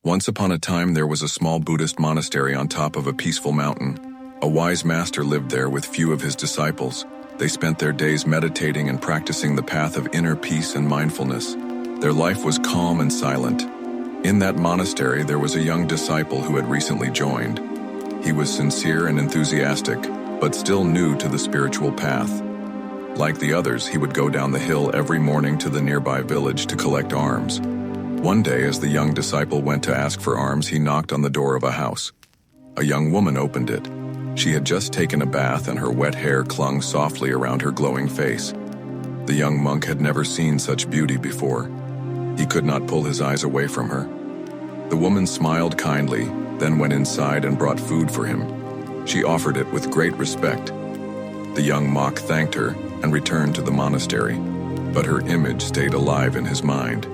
Once upon a time there was a small Buddhist monastery on top of a peaceful mountain. A wise master lived there with few of his disciples. They spent their days meditating and practicing the path of inner peace and mindfulness. Their life was calm and silent. In that monastery there was a young disciple who had recently joined. He was sincere and enthusiastic, but still new to the spiritual path. Like the others, he would go down the hill every morning to the nearby village to collect alms. One day, as the young disciple went to ask for alms, he knocked on the door of a house. A young woman opened it. She had just taken a bath and her wet hair clung softly around her glowing face. The young monk had never seen such beauty before. He could not pull his eyes away from her. The woman smiled kindly, then went inside and brought food for him. She offered it with great respect. The young monk thanked her and returned to the monastery, but her image stayed alive in his mind.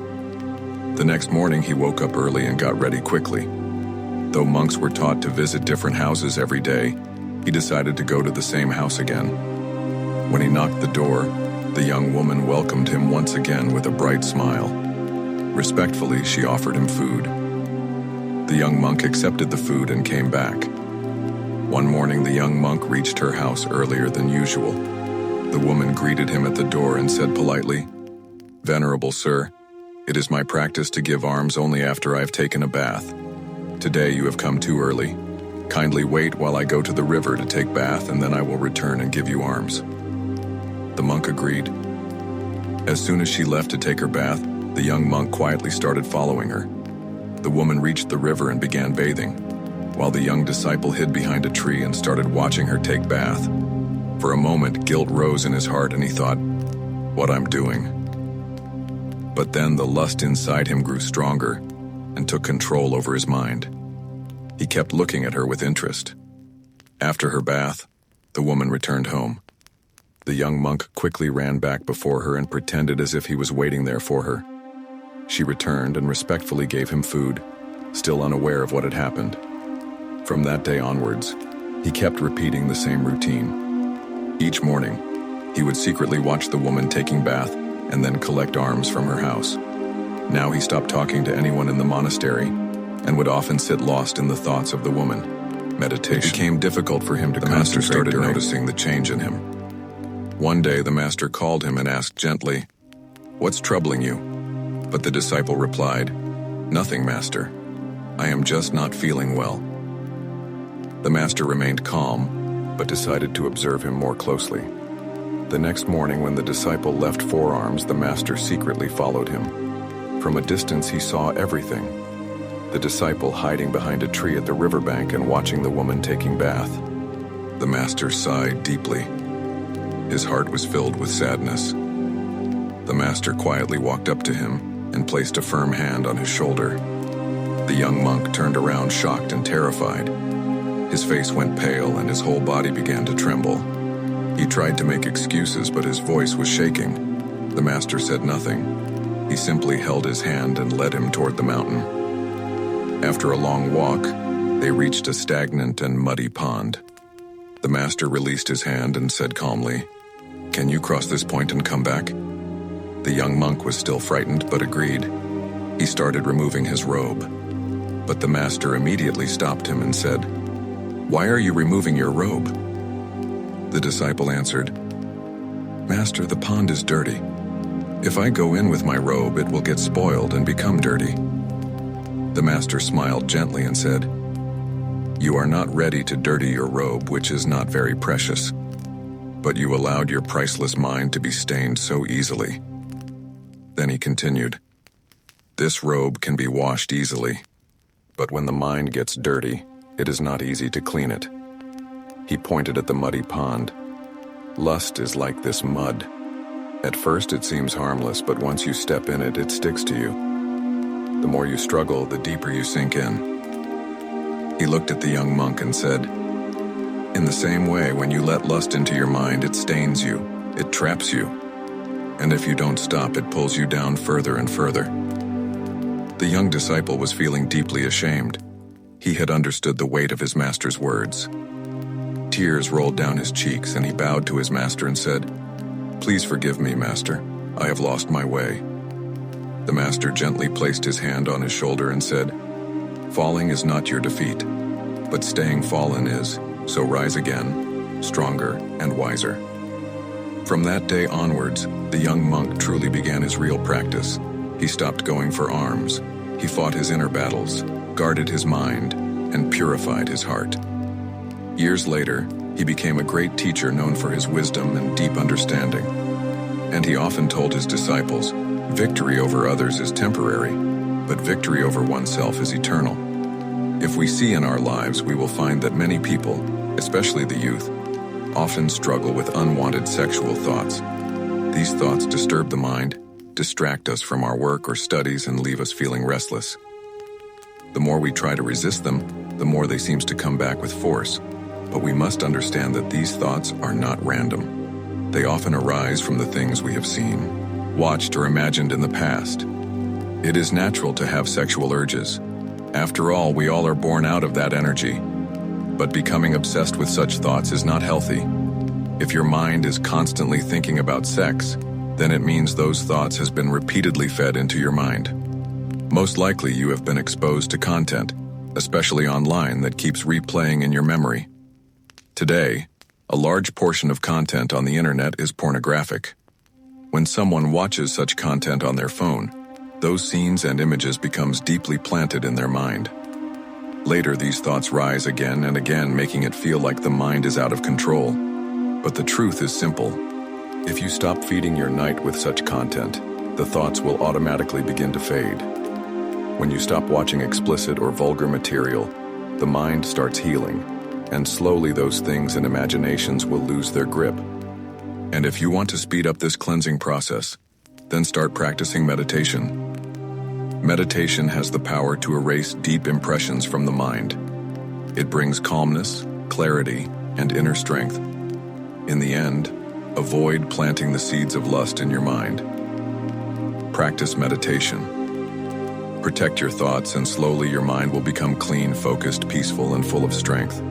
The next morning he woke up early and got ready quickly. Though monks were taught to visit different houses every day, he decided to go to the same house again. When he knocked the door, the young woman welcomed him once again with a bright smile. Respectfully, she offered him food. The young monk accepted the food and came back. One morning, the young monk reached her house earlier than usual. The woman greeted him at the door and said politely, "Venerable sir, it is my practice to give alms only after I have taken a bath. Today you have come too early. Kindly wait while I go to the river to take bath, and then I will return and give you alms." The monk agreed. As soon as she left to take her bath, the young monk quietly started following her. The woman reached the river and began bathing, while the young disciple hid behind a tree and started watching her take bath. For a moment, guilt rose in his heart and he thought, "What I'm doing." But then the lust inside him grew stronger and took control over his mind. He kept looking at her with interest. After her bath, the woman returned home. The young monk quickly ran back before her and pretended as if he was waiting there for her. She returned and respectfully gave him food, still unaware of what had happened. From that day onwards, he kept repeating the same routine. Each morning, he would secretly watch the woman taking bath and then collect alms from her house. Now he stopped talking to anyone in the monastery and would often sit lost in the thoughts of the woman. Meditation became difficult for him to concentrate. The master started noticing the change in him. One day the master called him and asked gently, "What's troubling you?" But the disciple replied, "Nothing, master. I am just not feeling well." The master remained calm, but decided to observe him more closely. The next morning when the disciple left for alms, the master secretly followed him. From a distance he saw everything. The disciple hiding behind a tree at the riverbank and watching the woman taking bath. The master sighed deeply. His heart was filled with sadness. The master quietly walked up to him and placed a firm hand on his shoulder. The young monk turned around shocked and terrified. His face went pale and his whole body began to tremble. He tried to make excuses, but his voice was shaking. The master said nothing. He simply held his hand and led him toward the mountain. After a long walk, they reached a stagnant and muddy pond. The master released his hand and said calmly, "Can you cross this point and come back?" The young monk was still frightened, but agreed. He started removing his robe. But the master immediately stopped him and said, "Why are you removing your robe?" The disciple answered, "Master, the pond is dirty. If I go in with my robe, it will get spoiled and become dirty." The master smiled gently and said, "You are not ready to dirty your robe, which is not very precious. But you allowed your priceless mind to be stained so easily." Then he continued, "This robe can be washed easily, but when the mind gets dirty, it is not easy to clean it." He pointed at the muddy pond. "Lust is like this mud. At first it seems harmless, but once you step in it, it sticks to you. The more you struggle, the deeper you sink in." He looked at the young monk and said, "In the same way, when you let lust into your mind, it stains you, it traps you. And if you don't stop, it pulls you down further and further." The young disciple was feeling deeply ashamed. He had understood the weight of his master's words. Tears rolled down his cheeks and he bowed to his master and said, "Please forgive me, master. I have lost my way." The master gently placed his hand on his shoulder and said, Falling is not your defeat, but staying fallen is, so rise again, stronger and wiser. From that day onwards, the young monk truly began his real practice. He stopped going for arms. He fought his inner battles, guarded his mind, and purified his heart. Years later, he became a great teacher known for his wisdom and deep understanding. And he often told his disciples, victory over others is temporary, but victory over oneself is eternal. If we see in our lives, we will find that many people, especially the youth, often struggle with unwanted sexual thoughts. These thoughts disturb the mind, distract us from our work or studies, and leave us feeling restless. The more we try to resist them, the more they seem to come back with force. But we must understand that these thoughts are not random. They often arise from the things we have seen, watched, or imagined in the past. It is natural to have sexual urges. After all, we all are born out of that energy. But becoming obsessed with such thoughts is not healthy. If your mind is constantly thinking about sex, then it means those thoughts has been repeatedly fed into your mind. Most likely you have been exposed to content, especially online, that keeps replaying in your memory. Today, a large portion of content on the internet is pornographic. When someone watches such content on their phone, those scenes and images becomes deeply planted in their mind. Later, these thoughts rise again and again, making it feel like the mind is out of control. But the truth is simple. If you stop feeding your night with such content, the thoughts will automatically begin to fade. When you stop watching explicit or vulgar material, the mind starts healing, and slowly those things and imaginations will lose their grip. And if you want to speed up this cleansing process, then start practicing meditation. Meditation has the power to erase deep impressions from the mind. It brings calmness, clarity, and inner strength. In the end, avoid planting the seeds of lust in your mind. Practice meditation. Protect your thoughts, and slowly your mind will become clean, focused, peaceful, and full of strength.